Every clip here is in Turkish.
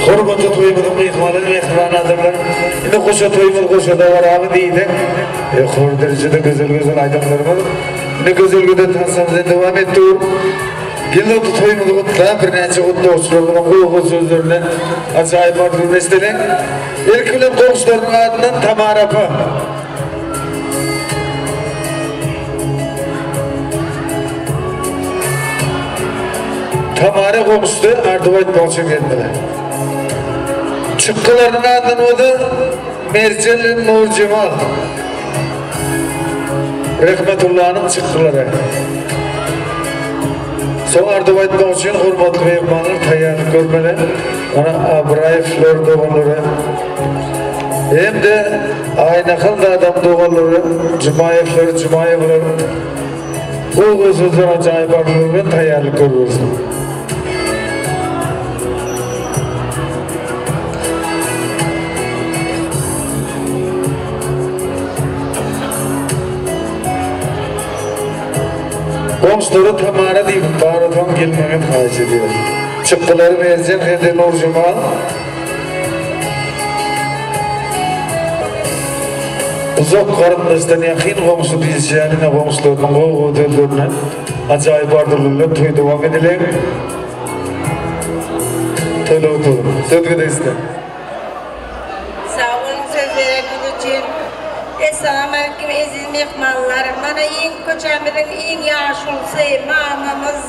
Hurmatli to'yimizning mehmonlari, mehmonlardir. Endi qo'sha to'yimiz qo'shada varag'i deydi. Xordirjida go'zal aytiblarimiz. Endi go'zalgida tasavvurda davom etdi. Geldi to'yimizni qutlab bir necha o'tdoshlarning qo'yg'u so'zlarini ajoyib orqali eshitdik. Erkilib qo'shlarning atidan Tamara opa. Tamara qo'shdi, Ardo'yt boshqa keldilar. Çıkkılarının adını odu Mercel Nurcemal Rahmetullah'ın çıkkıları. Son ardıp aytmak için hurmatlı mehmanlar tayyanlık görmeli. Ona Abrayev Flor doğanları. Hem de aynı kılda adam doğanları Cumayevler. Bu sözler acayip ardıp tayyanlık görmelisin. Komşuları Tamara deyip Bağrı'dan gelmemin hacı ediyor. Çıktıları vereceğim hem Nur Cemal. Uzak karındaştan yakın komşu diyeceğine komşularının o ödüllerine acayip ardırlarla toy devam edelim. Toyla oturun. Söz de iste. Sağ olun söz verdiğiniz için. Esselamu Aleyküm aziz mehmanlarım. Bana en koçamirin en yaşlısı mamamız.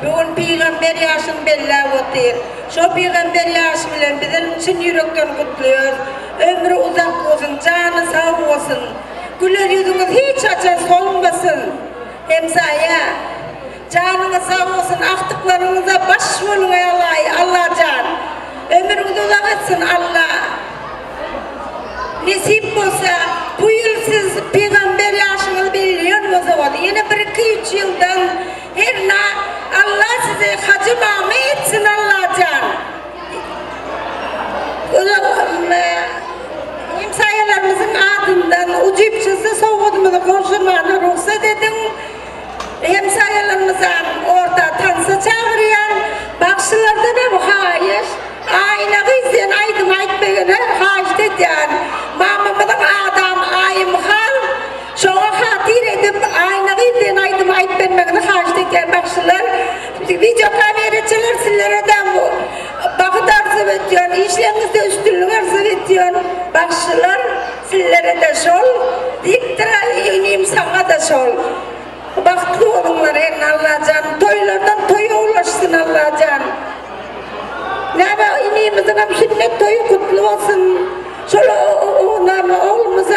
Bugün peygamber yaşını belli otur. Şu peygamber yaşı bilen bizim için yürekten kutluyoruz. Ömrü uzak olsun, canı sağ olsun. Güler yüzünüz hiç açan solmasın. Hemsaya, canınız sağ olsun, aktıklarınıza baş olun Allah can. Ömrünüz uzak etsin Allah. Nasip olsa bu yıl siz peygamber yaşını biliyorsunuz o zaman. Yine 1-2-3 yıldan her ne Allah size hacı mağme etsin Allah can. Hemsayelerimizin adından ucipçisi soğudumuzu konuşmana ruhsat edin. Hemsayelerimizden orada tansı çağırıyan bakşılarda ne bu hayır? Ayna izleyen aydım aytmegene hacet ediyen mamamızın adam ayım hal şoğa hatir edip ayna izleyen aydım aytmegene hacet ediyen bakşılar video kameracılar sizlere de bakıt arzu ediyor, işlerinizde üstünlük arzu ediyor bakşılar sizlere de şol diktiral inim sana da şol baktı olunlar en Allah can toylardan toya ulaşsın Allah can. Naba inimizin hem sünnet toyu kutlu olsun. Şöyle oğlumuzun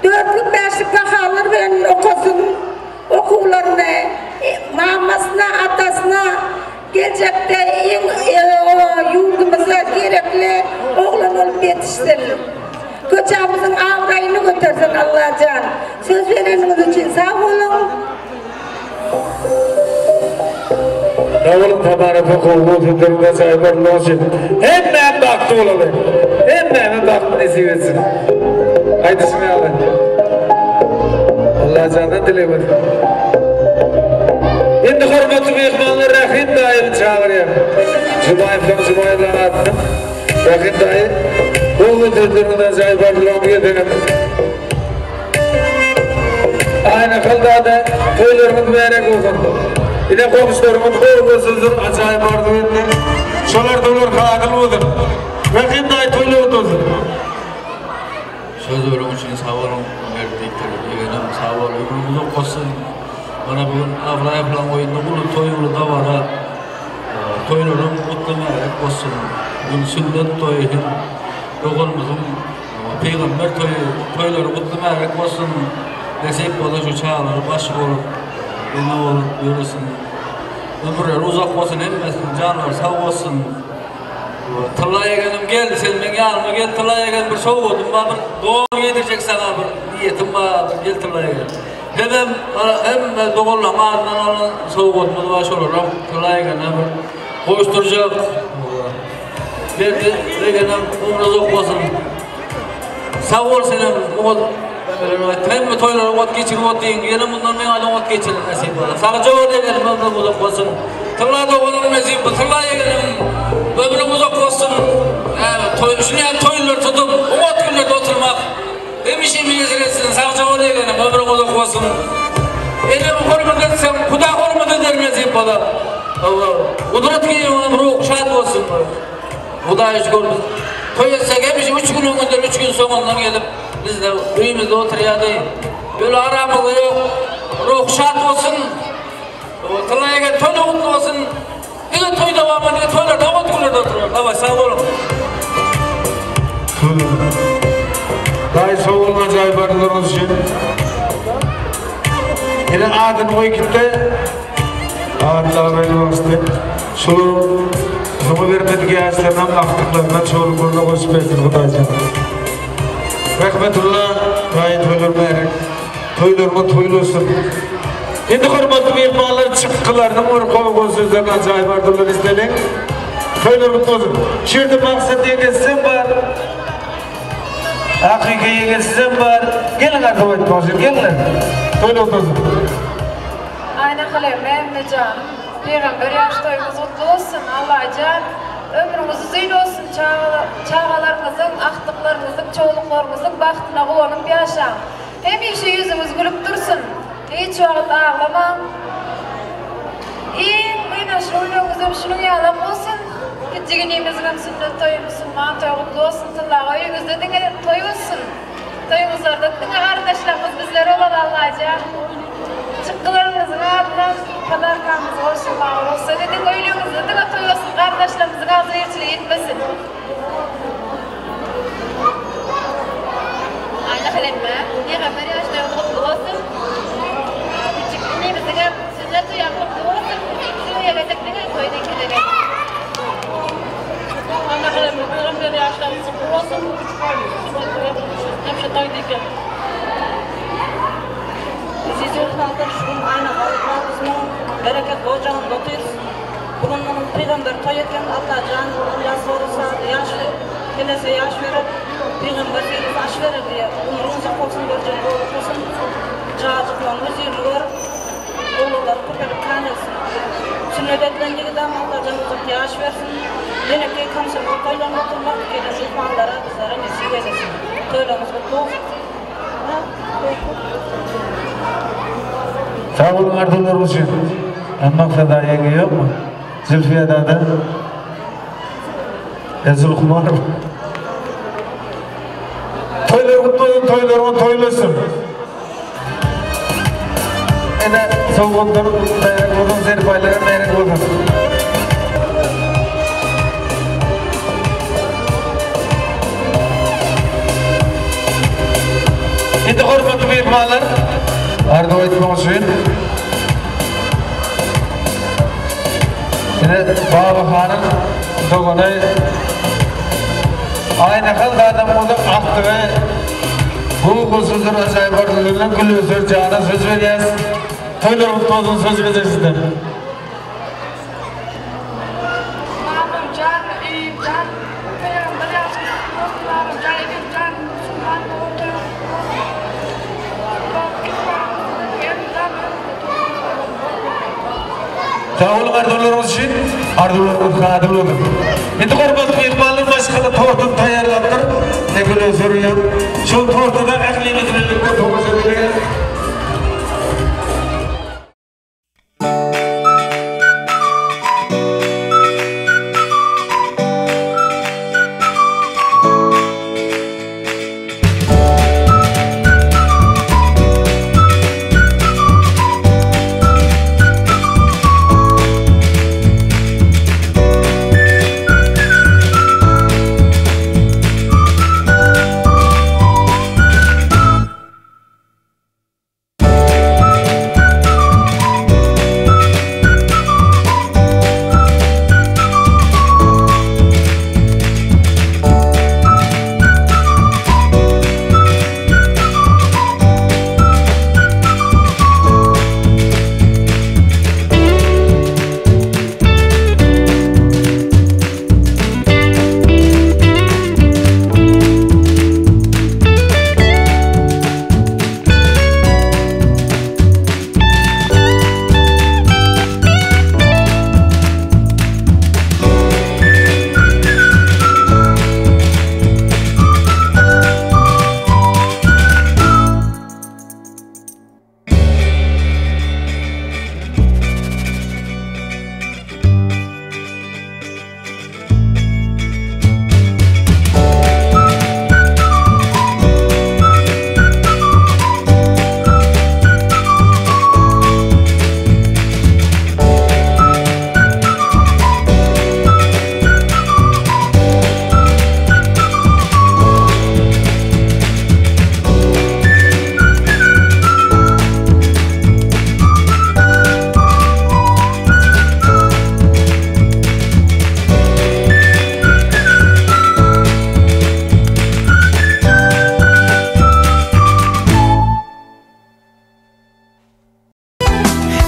4'lük 5'lik vakalar ben okusun. Okullarını, mamasına, atasına gelecekte yurdumuza gerekli oğlan olup yetişsin. Koçamızın avrayını götürsün Allah can. Söz vereniniz için sağ olun. Oğlum Tamara Fakoğlu Tündürü'nde sahibi olsun. Hemen baktı olalım. Hemen baktı nesip etsin. Haydi şimdi alın. Allah candan dileyin. Şimdi hürmetli mehmanlar Rahim dayını çağırıyorum. Cuma'yla attım. Rahim dayı. Oğlu Tündürü'nde sahibi olsun. Gidelim. Aynı kılda da köylerimiz vererek olsun. Yine komşularımın koğurmasızdır, acayip ardı etti. Şolar dolar kakıl odur. Rakip dahi toylu otursun. Söz verim için sağ olun, verdikleri yeğenim sağ olun, ömrümüz olsun. Bana bugün avra yapılan oyunda bunu toyunu da var ha. Toyunun mutlamayarak olsun. Bugün sünnet toyu, oğlumuzun peygamber toyları mutlamayarak olsun. Nesip ola şu çağları başı olur. Ne olur görürsün. Ömürler uzak olsun, emmesin, canlar sağ olsun. Tırlaya geldim geldi, sen ben yanıma gel tırlaya geldim bir soğuk oldum. Bana doğum yedirecek sana bir niyetim var, gel tırlaya gel. Hem doğumla mağazadan olan soğuk oldum, baş olur. Tırlaya geldim bir koşturacak. Belki ömrünüz uzak olsun. Sağ ol senin. Hem mi toylara ot geçirir ot deyin, yine bundan ben adam ot geçirir nasip ola. Sağca ol edelim, ömrüm uzak olsun. Tırlarda olur nasip, tırlaya gelin, ömrüm uzak olsun. Şunu toylar tutup, umut günlerde oturmak. Hem işimi geziretsiniz, sağca ol edelim, ömrüm uzak olsun. Elim hürmet etsem, kuda hürmet eder nasip ola. Kudret giyin ömrü şad olsun. Kuda şükür. Toy etsek hem işim 3 gün önünden 3 gün sonundan gelip biz de uyumuzda oturuyordu. Böyle aramızda yok. Ruh şad olsun. Tırlaya gel, toyla mutlu olsun. Yine toy devam ediyor, toylar damat günlerde oturuyor. Baba sağ olun. Daha sağ olun acayip arılarınız için. Yine adın o ekitte Allah'a böyle bastı. Şunu vermedik yaşlarından aktıklarından çoğunu burada hoş besin Kudaycan. Rahmetullah gayet toylarmayarek toylarıma toylu olsun. Şimdi hürmetli mehmanlar çıkkılarının orkavuk sözlerini acayip ardırlar istedik. Toylarımı olsun. Şimdi maksat yengesizim var. Hakiki yengesizim var. Gelin arkadaşlar, gelin. Toylu olsun. Aynen kıleme Emrecan. Peygamber yaştoyumuz kutlu olsun. Allah'a ömrümüz uzun olsun. Çağalarımızın, aktıklarımızın, çoğuluklarımızın baktına kullanıp yaşam. Hemişe yüzümüz gülüp dursun. Hiç vakit ağlamam. Oynaşır oynuyoruz şunun yalan olsun. Gittiğinimizin sünnet toyu Müslüman toyu kutlu olsun. Tıllağı oyunuzda dine toy olsun. Toyumuzlarda dine kardeşlerimiz bizler olan Allah'a. Çıkkılarımızın ardından kadarkanımız hoşçakalın olsa dedik oynuyoruzda dine toy olsun. Kardeşlerimizin ağzına yerçiliği etmesin. Aynı kalemme. Peygamber yaşta kutlu olsun. Gittiğinimizin sünnet toyu kutlu olsun. Gelecekleri koydan gelecek. Ana kalemle peygamber yaşlarımız kutlu olsun. Hemşe toy diyken. Siz yollardan şunun aynı halklarımızın bereket ocağın dokuyuz. Bugün peygamber toy etken Allah can yas olursa yaşlı kelese yaş verip peygamber size yaş verir diye umurunca olsun göreceğim olsun. Cağcıklan özürlü görüp oğulları kurtarıp kanılsın. Sünnet edilen de Allah canımıza yaş versin. Yine ki kamsızlık toylarına oturmak gelen ihvanlara bizlere nesip edesin. Toylarımız kutlu olsun. Sağ olun arzularımız için. Amma Feda yenge yok mu? Zülfiye dada. Ezil Kumar. Toylar kutlu olsun, toylarımı toylasın. Ene soğukları merak olun, zerfaylara merak olun. Şimdi hürmetli mehmanlar, arzu etmek için yine Baba Hanım doğanay aynı halde adamımızın aktığı bu hususun acayip gülüyoruz, cana söz veriyoruz. Toylar mutlu olsun söz verirsizler. Sağ olun arzularımız için, arzularımız kadırlı olur. Şimdi korkmaz mehmanlar başkalı tortun tayarlandır. Tekrar soruyorum. Şu tortuda aklımızın birlikte tokuzu bile.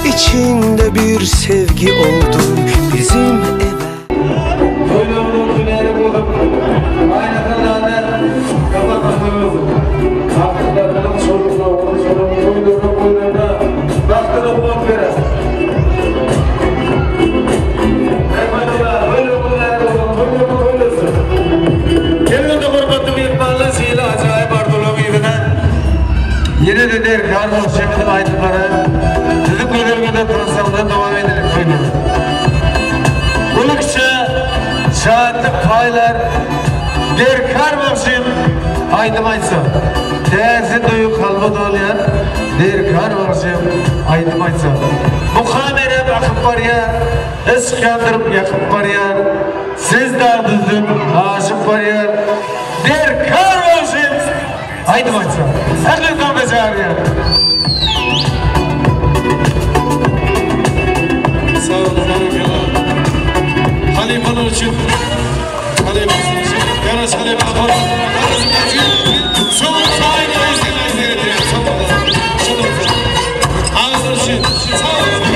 İçinde bir sevgi oldun bizim eve. Toylarımın tüneri buldum. Aynı kanalda kapatmıştım. Artıklarının sorumlu, toylarına baktığını bulmak verir. aydıkları sizin gözlerinde tanısamdan devam edelim. Bulukça şahatlık paylar derkar bakşım aydım aytsa. Değersin duyu kalbı dolayan derkar bakşım aydım aytsa. Muhamere bakıp var ya, ışık yandırıp yakıp var ya, siz daha düzdün aşık var ya, derkar bakşım aydım aytsa. Aklından becer ya. Sağ olun Halifalar için Halifasın için Yaraş Halifalar Sonunda aynı izleyenler seyrettiler Ağzır için Sağ olun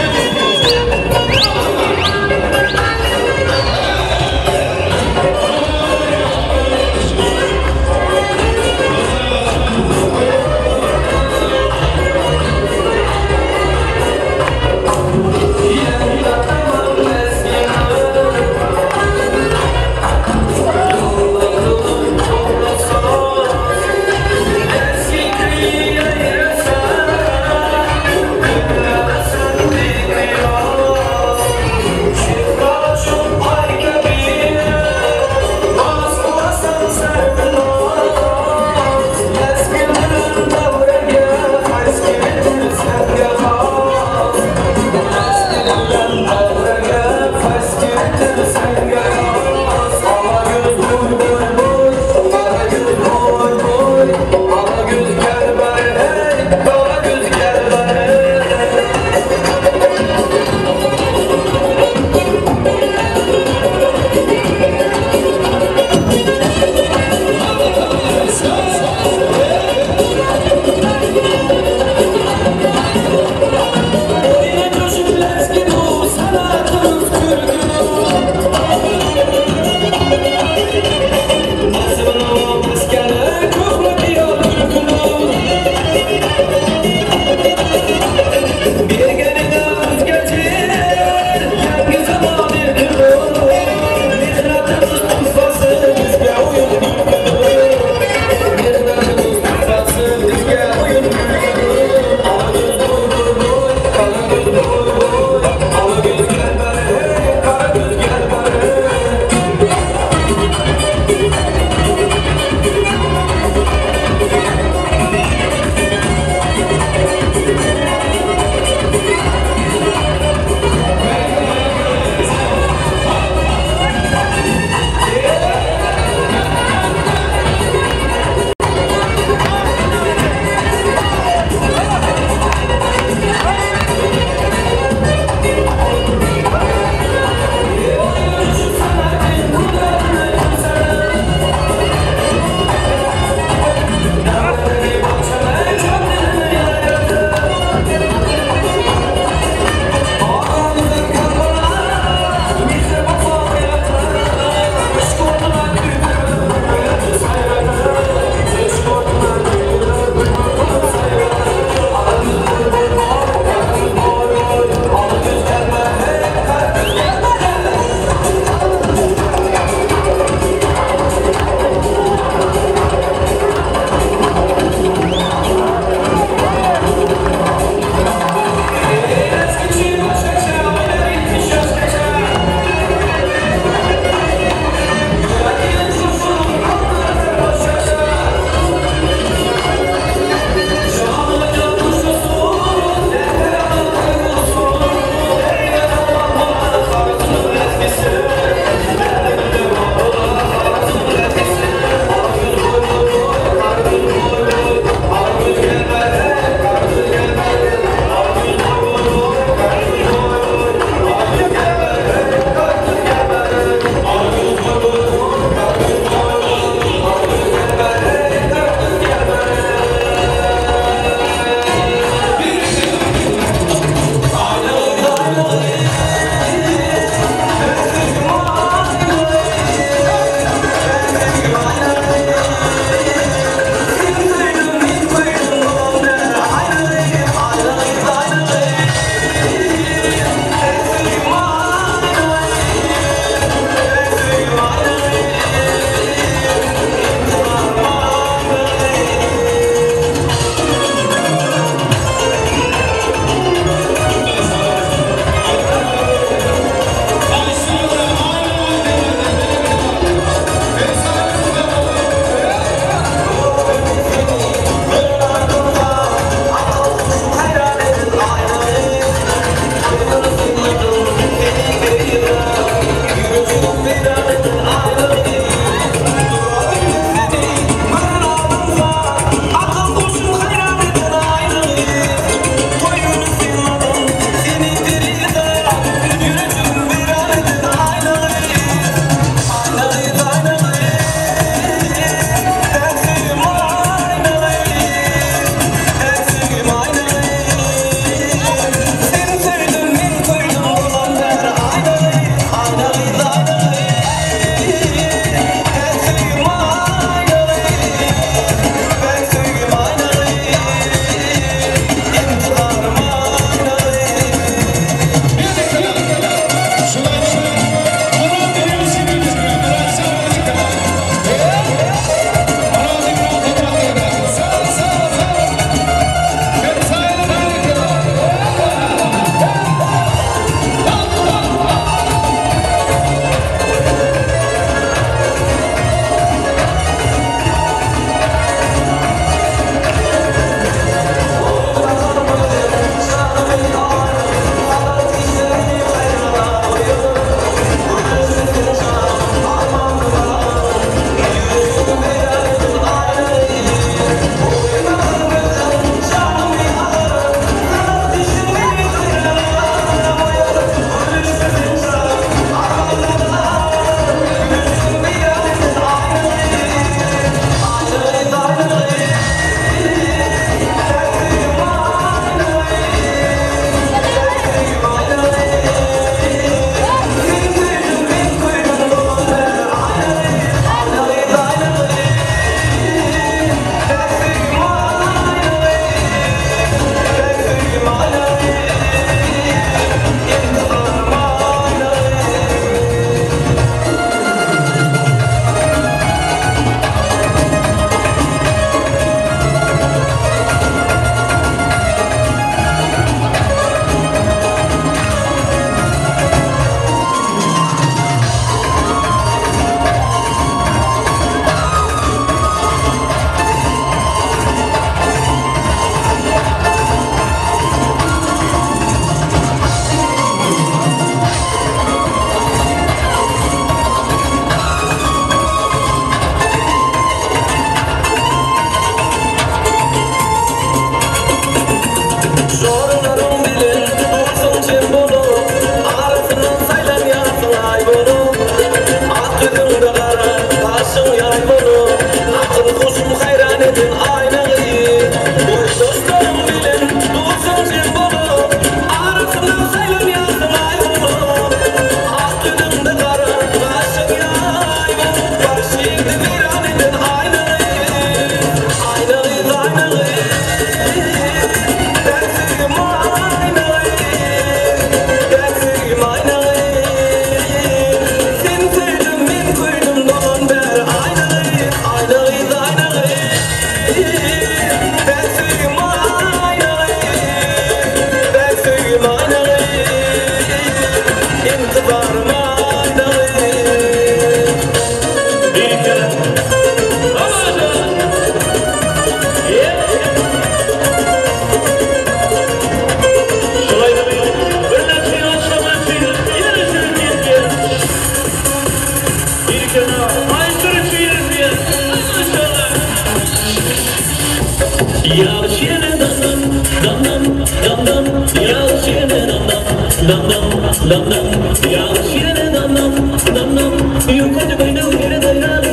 You're going to be no here, they're not.